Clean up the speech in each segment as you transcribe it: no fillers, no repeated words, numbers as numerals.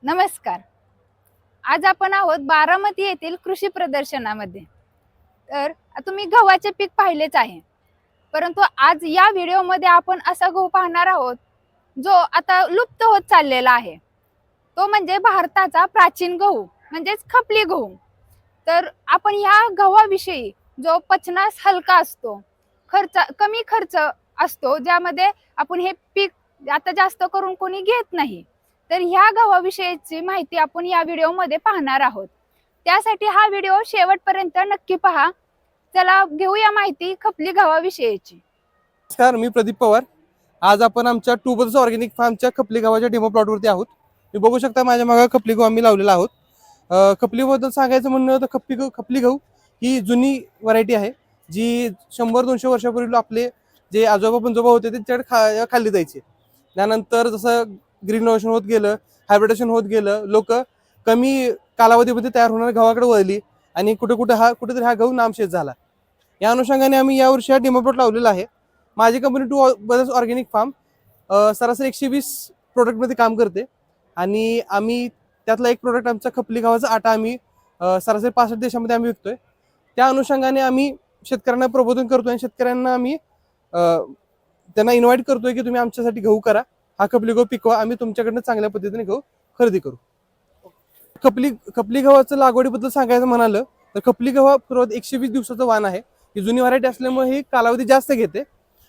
नमस्कार. आज आपण आहोत बारामती येथील कृषी प्रदर्शनामध्ये. तर तुम्ही गव्हाचे पीक पाहिलेच आहे. परंतु आज या व्हिडिओमध्ये आपण असा गहू पाहणार आहोत जो आता लुप्त होत चाललेला आहे. तो म्हणजे भारताचा प्राचीन गहू म्हणजेच खपली गहू. तर आपण ह्या गव्हाविषयी जो पचनास हलका असतो, कमी खर्च असतो, ज्यामध्ये आपण हे पीक आता जास्त करून कोणी घेत नाही. तर ह्या गव्हाविषयीची माहिती आपण या व्हिडिओमध्ये पाहणार आहोत. त्यासाठी हा व्हिडिओ शेवटपर्यंत नक्की पहा. चला घेऊया माहिती खपली गव्हाविषयीची. नमस्कार, मी प्रदीप पवार. आज आपण आमच्या टू ब्रदर्स ऑर्गॅनिक फार्मच्या खपली गव्हाच्या डेमो प्लॉटवरती आहोत. तुम्ही बघू शकता माझ्या मागे खपली गहू आम्ही लावलेला आहोत. खपलीबद्दल सांगायचं म्हणलं तर खपली गहू ही जुनी व्हरायटी आहे, जी 100-200 वर्षापूर्वी आपले जे आजोबा पणजोबा होते त्यांच्याकडे खाल्ली जायची. त्यानंतर जसं ग्रीनोव्हेशन होत गेलं, हायब्रिडेशन होत गेलं, लोक कमी कालावधीमध्ये तयार होणाऱ्या गव्हाकडे वळली आणि कुठेतरी हा गहू नामशेष झाला. या अनुषंगाने आम्ही यावर्षी हा डेमो प्लॉट लावलेला आहे. माझी company two brothers organic farm सरासरी 120 प्रोडक्टमध्ये काम करते आणि आम्ही त्यातला एक प्रोडक्ट आमचा खपली गव्हाचा आटा आम्ही सरासरी 65 देशामध्ये आम्ही विकतोय. त्या अनुषंगाने आम्ही शेतकऱ्यांना प्रबोधन करतोय आणि शेतकऱ्यांना आम्ही त्यांना इन्व्हाइट करतोय की तुम्ही आमच्यासाठी गहू करा, हा खपली गहू पिकवा, आम्ही तुमच्याकडनं चांगल्या पद्धतीने गहू खरेदी करू. खपली गव्हाचं लागवडीबद्दल सांगायचं म्हणालं तर खपली गव्हा पूर्वात 120 दिवसाचं वाण आहे. ही जुनी व्हरायटी असल्यामुळे ही कालावधी जास्त घेते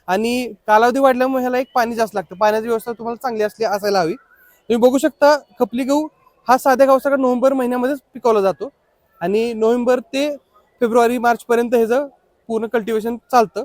आणि कालावधी वाढल्यामुळे ह्याला एक पाणी जास्त लागतं. पाण्याची व्यवस्था तुम्हाला चांगली असायला हवी. तुम्ही बघू शकता खपली गहू हा साध्या गव्हासारखा नोव्हेंबर महिन्यामध्येच पिकवला जातो आणि नोव्हेंबर ते फेब्रुवारी मार्च पर्यंत ह्याचं पूर्ण कल्टिवेशन चालतं.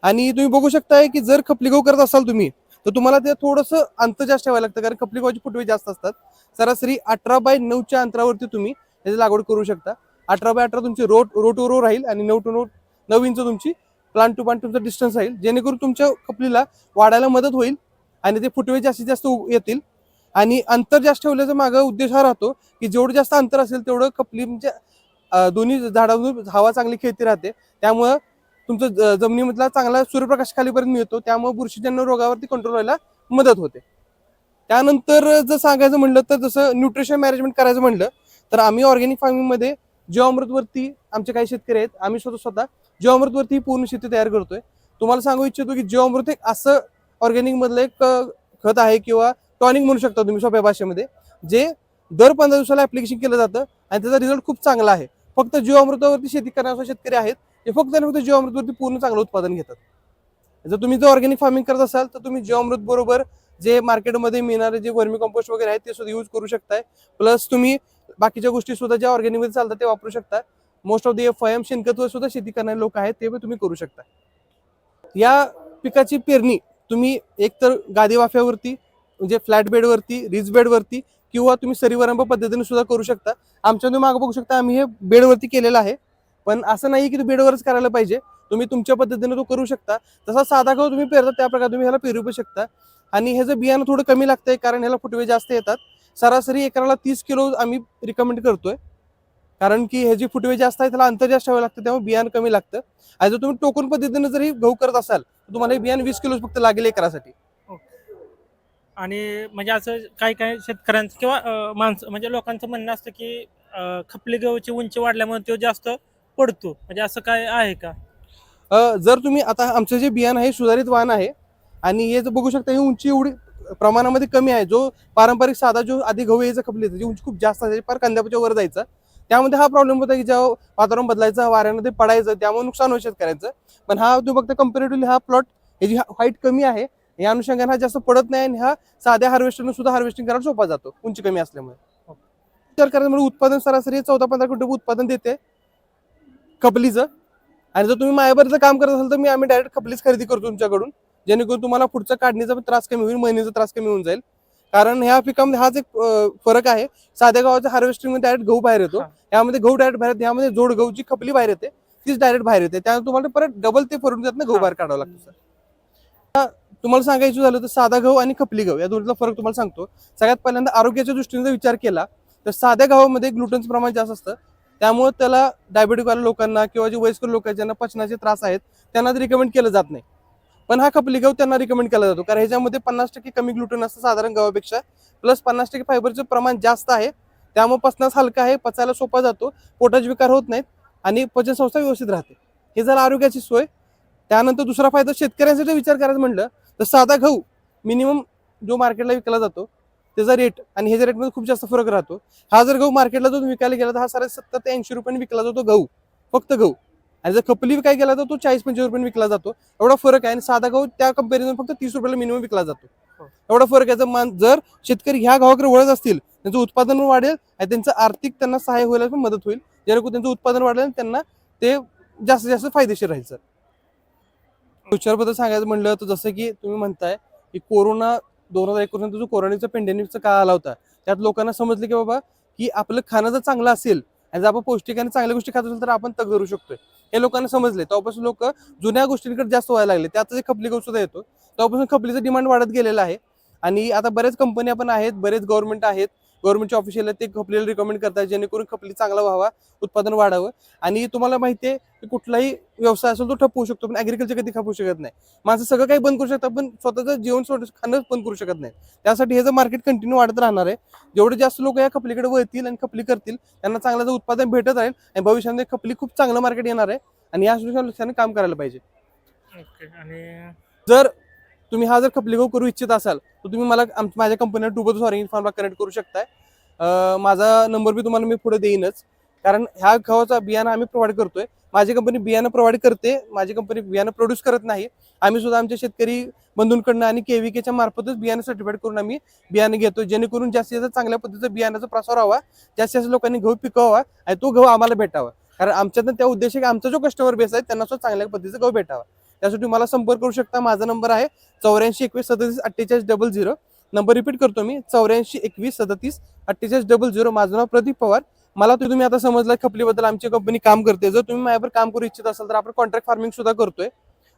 आणि तुम्ही बघू शकताय की जर खपली गहू करत असाल तुम्ही तर तुम्हाला ते थोडंसं अंतर जास्त ठेवायला लागतं, कारण खपली गव्हाची फुटवे जास्त असतात. सरासरी 18x9च्या अंतरावरती तुम्ही त्याची लागवड करू शकता. 18x18 तुमची रो टू रो राहील आणि 9 इंच तुमची प्लांट टू प्लांट तुमचा डिस्टन्स राहील, जेणेकरून तुमच्या खपलीला वाढायला मदत होईल आणि ते फुटवे जास्तीत जास्त येतील. आणि अंतर जास्त ठेवल्याचा मागं उद्देश हा राहतो की जेवढं जास्त अंतर असेल तेवढं खपली म्हणजे दोन्ही झाडांमधून हवा चांगली खेळती राहते. त्यामुळं तुमचं जमिनीमधला चांगला सूर्यप्रकाश खालीपर्यंत मिळतो, त्यामुळे बुरशीजन्य रोगावरती कंट्रोल व्हायला मदत होते. त्यानंतर जर सांगायचं म्हणलं तर जसं न्यूट्रिशन मॅनेजमेंट करायचं म्हणलं तर आम्ही ऑर्गॅनिक फार्मिंगमध्ये जीवामृतवरती आमचे काही शेतकरी आहेत, आम्ही स्वतः जीवामृतवरती पूर्ण शेती तयार करतोय. तुम्हाला सांगू इच्छितो की जीवामृत एक असं ऑर्गॅनिक मधलं एक खत आहे किंवा टॉनिक म्हणू शकता तुम्ही सोप्या भाषेमध्ये, जे दर 15 दिवसाला ऍप्लिकेशन केलं जातं आणि त्याचा रिझल्ट खूप चांगला आहे. फक्त जीवामृतावरती शेती करणारे शेतकरी आहेत ते फक्त आणि फक्त जीवामृतवरती पूर्ण चांगलं उत्पादन घेतात. जर ऑर्गॅनिक फार्मिंग करत असाल तर तुम्ही जीवामृत बरोबर जे मार्केटमध्ये मिळणारे जे वर्मी कंपोस्ट वगैरे आहेत ते सुद्धा यूज करू शकताय. प्लस तुम्ही बाकीच्या गोष्टी सुद्धा ज्या ऑर्गॅनिकमध्ये चालतात ते वापरू शकता. मोस्ट ऑफ द FIM शेणखतवर सुद्धा शेती करणारे लोक आहेत, ते पण तुम्ही करू शकता. या पिकाची पेरणी तुम्ही एकतर गादी वाफ्यावरती म्हणजे फ्लॅट बेडवरती, रिज बेडवरती किंवा तुम्ही सरीवरंब पद्धतीने सुद्धा करू शकता. आमच्या तुम्ही मागे बघू शकता आम्ही हे बेडवरती केलेलं आहे, पण असं नाही की तुम्ही बेडवरच करायला पाहिजे. तुम्ही तुमच्या पद्धतीने तो करू शकता. तसा साधा गहू तुम्ही पेरता त्या प्रकारे तुम्ही ह्याला पेरू पण शकता. आणि ह्याचं बियाणं थोडं कमी लागतंय कारण ह्याला फुटवे जास्त येतात. सरासरी एकराला 30 किलो आम्ही रिकमेंड करतोय, कारण की ह्याची फुटवे जास्त आहे, त्याला अंतर जास्त ठेवावं लागतं, त्यामुळे बियाणं कमी लागतं. आणि जर तुम्ही टोकन पद्धतीने जरी गहू करत असाल तर तुम्हाला हे बियाणं 20 किलो फक्त लागेल एकरासाठी. आणि म्हणजे असं काही काही शेतकऱ्यांचं किंवा माणसं म्हणजे लोकांचं म्हणणं असतं की खपली गहूची उंची वाढल्यामुळे तो जास्त पडतो, म्हणजे असं काय आहे का? जर तुम्ही आता आमचं जे बियाणं आहे सुधारित वाण आहे आणि हे जर बघू शकता ही उंची एवढी प्रमाणामध्ये कमी आहे. जो पारंपरिक साधा जो आधी गहू यायचा खपली त्याची उंची खूप जास्त असायची, फार कंदापाच्या वर जायचा. त्यामध्ये हा प्रॉब्लेम होता की जेव्हा वातावरण बदलायचं, वाऱ्यानं ते पडायचं, त्यामुळे नुकसान व्हायचं शेतकऱ्यांचं. पण हा तुम्ही बघता कम्पॅरेटिव्हली हा प्लॉट याची हाईट कमी आहे, या अनुषंगाने हा जास्त पडत नाही आणि हा साध्या हार्वेस्टरने सुद्धा हार्वेस्टिंग करायला सोपा जातो उंची कमी असल्यामुळे. विचार करायचं उत्पादन सरासरी 14-15 क्विंटल उत्पादन देते खपलीचं. आणि जर तुम्ही माझ्याबरोबर काम करत असाल तर आम्ही डायरेक्ट खपलीच खरेदी करतो तुमच्याकडून, जेणेकरून तुम्हाला पुढचा काढणीचा त्रास कमी होईल, महिन्याचा त्रास कमी होऊन जाईल. कारण ह्या पिकामध्ये हाच एक फरक आहे. साध्या गव्हाच्या हार्वेस्टिंग मध्ये डायरेक्ट गहू बाहेर येतो, यामध्ये गहू डायरेक्ट बाहेर येते, यामध्ये जोड गहूची खपली बाहेर येते, तीच डायरेक्ट बाहेर येते. त्यामुळे तुम्हाला परत डबल ते फरून त्यातनं गहू बाहेर काढावं लागतं. सर तुम्हाला सांगायचं झालं तर साधा गहू आणि खपली गहू या दोन्हीतला फरक तुम्हाला सांगतो. सगळ्यात पहिल्यांदा आरोग्याच्या दृष्टीने जर विचार केला तर साध्या गव्हामध्ये ग्लुटनचं प्रमाण जास्त असतं, त्यामुळे त्याला डायबेटिक वाल्या लोकांना किंवा जे वयस्कर लोक आहेत ज्यांना पचनाचे त्रास आहेत त्यांना रिकमेंड केलं जात नाही. पण हा खपली गहू त्यांना रिकमेंड केला जातो, कारण ह्याच्यामध्ये 50% कमी ग्लुटेन असतं साधारण गव्हापेक्षा, प्लस 50% फायबरचं प्रमाण जास्त आहे, त्यामुळे पचनास हलका आहे, पचायला सोपा जातो, पोटाचे विकार होत नाहीत आणि पचनसंस्था व्यवस्थित राहते. हे झालं आरोग्याची सोय. त्यानंतर दुसरा फायदा शेतकऱ्यांसाठी विचार करायचा म्हणलं तर साधा गहू मिनिमम जो मार्केटला विकला जातो त्याचा रेट आणि ह्याच्या रेटमध्ये खूप जास्त फरक राहतो. हा जर गहू मार्केटला जो विकायला गेला तर हा साडे 70 ते 80 रुपयांनी विकला जातो गहू, फक्त गहू. आणि जर खपली विकायला गेला तर तो 40-45 रुपयांनी विकला जातो. एवढा फरक आहे. आणि साधा गहू त्या कंपॅरिझन फक्त 30 रुपयाला मिनिमम विकला जातो. एवढा फरक आहे. जर शेतकरी ह्या गव्हाकडे वळत असतील, त्यांचं उत्पादन वाढेल आणि त्यांचं आर्थिक त्यांना सहाय्य व्हायला पण मदत होईल, जेणेकरून त्यांचं उत्पादन वाढेल आणि त्यांना ते जास्तीत जास्त फायदेशीर राहील. सर, फ्युचरबद्दल सांगायचं म्हणलं तर जसं की तुम्ही म्हणताय की कोरोना 2021 जो कोरोनाचा पेंडेमिकचा काळ आला होता, त्यात लोकांना समजलं की बाबा की आपलं खाणं जर चांगलं असेल आणि जर आपण पौष्टिक आणि चांगल्या गोष्टी खात असेल तर आपण तग धरू शकतोय, हे लोकांना समजले. तेव्हापासून लोक जुन्या गोष्टींकडे जास्त व्हायला लागले. त्यातच एक खपली गहू सुद्धा येतो. तेव्हापासून खपलीचं डिमांड वाढत गेलेलं आहे. आणि आता बऱ्याच कंपन्या पण आहेत, बरेच गव्हर्नमेंट आहेत, गव्हर्नमेंटचे ऑफिशियल आहेत, ते खपलीला रिकमेंड करतात जेणेकरून खपली चांगला व्हावा, उत्पादन वाढावं. आणि तुम्हाला माहिती आहे की कुठलाही व्यवसाय असेल तो ठप्प होऊ शकतो, पण ऍग्रिकल्चर कधी खपू शकत नाही. माणसं सगळं काही बंद करू शकतात पण स्वतःचं जीवन खाणं बंद करू शकत नाही. त्यासाठी हे जर मार्केट कंटिन्यू वाढत राहणार आहे. जेवढे जास्त लोक या खपलीकडे वळतील आणि खपली करतील त्यांना चांगलं जर उत्पादन भेटत राहील आणि भविष्यामध्ये खपली खूप चांगलं मार्केट येणार आहे. आणि या दृष्टीने काम करायला पाहिजे. आणि जर तुम्ही हा जर खपली गहू करू इच्छित असाल तर तुम्ही मला माझ्या कंपनीला टू ब्रदर्स ऑर्गॅनिक फार्मला कनेक्ट करू शकताय. माझा नंबर बी तुम्हाला मी पुढे देईनच, कारण ह्या गव्हाचा बियाणं आम्ही प्रोव्हाइड करतोय. माझी कंपनी बियाणं प्रोव्हाइड करते, माझी कंपनी बियाणं प्रोड्यूस करत नाही. आम्ही सुद्धा आमच्या शेतकरी बंधूंकडनं आणि केव्हीकेच्या मार्फतच बियाणं सर्टिफाईड करून आम्ही बियाणं घेतो, जेणेकरून जास्तीत जास्त चांगल्या पद्धतीचं बियाणाचा प्रसार व्हावा, जास्तीत जास्त लोकांनी गहू पिकवावा आणि तो गहू आम्हाला भेटावा. कारण आमच्यातनं त्या उद्देश की आमचा जो कस्टमर बेस आहे त्यांना सुद्धा चांगल्या पद्धतीचा गहू भेटावा. त्यासाठी मला संपर्क करू शकता. माझा नंबर आहे 84 21 37 48 00. नंबर रिपीट करतो मी, 84 21 37 48 00. माझं नाव प्रदीप पवार. मला तुम्ही आता समजलं खपलीबद्दल आमची कंपनी काम करते. जर तुम्ही माझ्यावर काम करू इच्छित असाल तर आपण कॉन्ट्रॅक्ट फार्मिंग सुद्धा करतोय.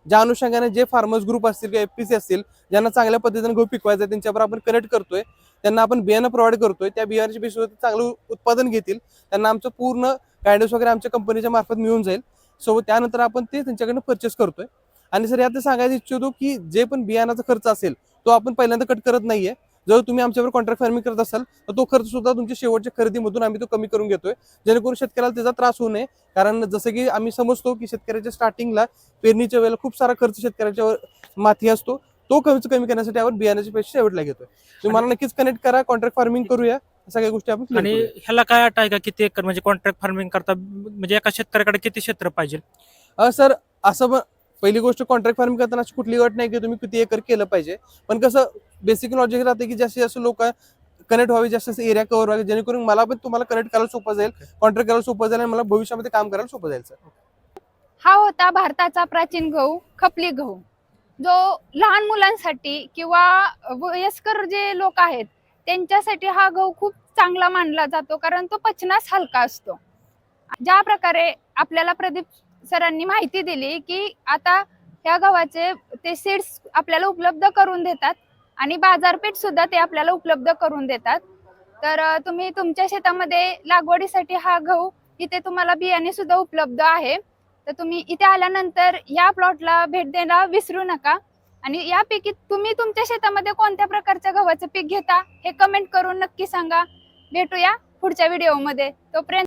ज्या अनुषंगाने जे फार्मर्स ग्रुप असतील किंवा एफपीसी असतील ज्यांना चांगल्या पद्धतीने गहू पिकवायचा त्यांच्यावर आपण कनेक्ट करतोय, त्यांना आपण बियाणं प्रोव्हाइड करतोय. त्या बियाण्याच्या बेसवर चांगलं उत्पादन घेतील, त्यांना आमचं पूर्ण गायडन्स वगैरे आमच्या कंपनीच्या मार्फत मिळून जाईल. सो त्यानंतर आपण ते त्यांच्याकडनं परचेस करतोय. आणि सर यात सांगायचं इच्छितो की जे पण बियाणाचा खर्च असेल तो आपण पहिल्यांदा कट करत नाहीये. जर तुम्ही आमच्यावर कॉन्ट्रॅक्ट फार्मिंग करत असाल तर तो खर्च सुद्धा तुमच्या शेवटच्या खरेदीमधून आम्ही तो कमी करून घेतोय, जेणेकरून शेतकऱ्याला त्याचा त्रास होऊ नये. कारण जसं की आम्ही समजतो की शेतकऱ्याच्या स्टार्टिंगला पेरणीच्या वेळेला खूप सारा खर्च शेतकऱ्याच्या माथी असतो, तो खर्च कमी करण्यासाठी आपण बियाण्याचे पैसे शेवटला घेतोय. तुम्ही मला नक्कीच कनेक्ट करा, कॉन्ट्रॅक्ट फार्मिंग करूया, सगळ्या गोष्टी आपण clear आणि करूया. ह्याला काय अट आहे का, किती एकर म्हणजे कॉन्ट्रॅक्ट फार्मिंग करता, म्हणजे एका शेतकऱ्याकडे किती क्षेत्र पाहिजे? सर असं पहिली गोष्ट कॉन्ट्रॅक्ट फार्मिंग करताना अशी कुठली अट नाही की तुम्ही किती एकर केलं पाहिजे, पण कसं बेसिक लॉजिक राहते की जास्तीत जास्त लोक कनेक्ट व्हावे, जास्त एरिया कव्हर व्हावे, जेणेकरून मला पण तुम्हाला कनेक्ट करायला सोपं जाईल, कॉन्ट्रॅक्ट करायला सोपं जाईल आणि मला भविष्यामध्ये काम करायला सोपं जाईल. सर, हा होता भारताचा प्राचीन गहू, खपली गहू, जो लहान मुलांसाठी किंवा वयस्कर जे लोक आहेत त्यांच्यासाठी हा गहू खूप चांगला मानला जातो, कारण तो पचनास हलका असतो. ज्या प्रकारे आपल्याला प्रदीप सरांनी माहिती दिली की आता ह्या गव्हाचे ते सीड्स आपल्याला उपलब्ध करून देतात आणि बाजारपेठ सुद्धा ते आपल्याला उपलब्ध करून देतात. तर तुम्ही तुमच्या शेतामध्ये लागवडीसाठी हा गहू इथे तुम्हाला बियाणे सुद्धा उपलब्ध आहे. तर तुम्ही इथे आल्यानंतर या प्लॉटला भेट द्यायला विसरू नका. आणि यापैकी तुम्ही तुमच्या शेतामध्ये कोणत्या प्रकारच्या गव्हाचं पीक घेता हे कमेंट करून नक्की सांगा. भेटूया पुढच्या व्हिडिओमध्ये. तोपर्यंत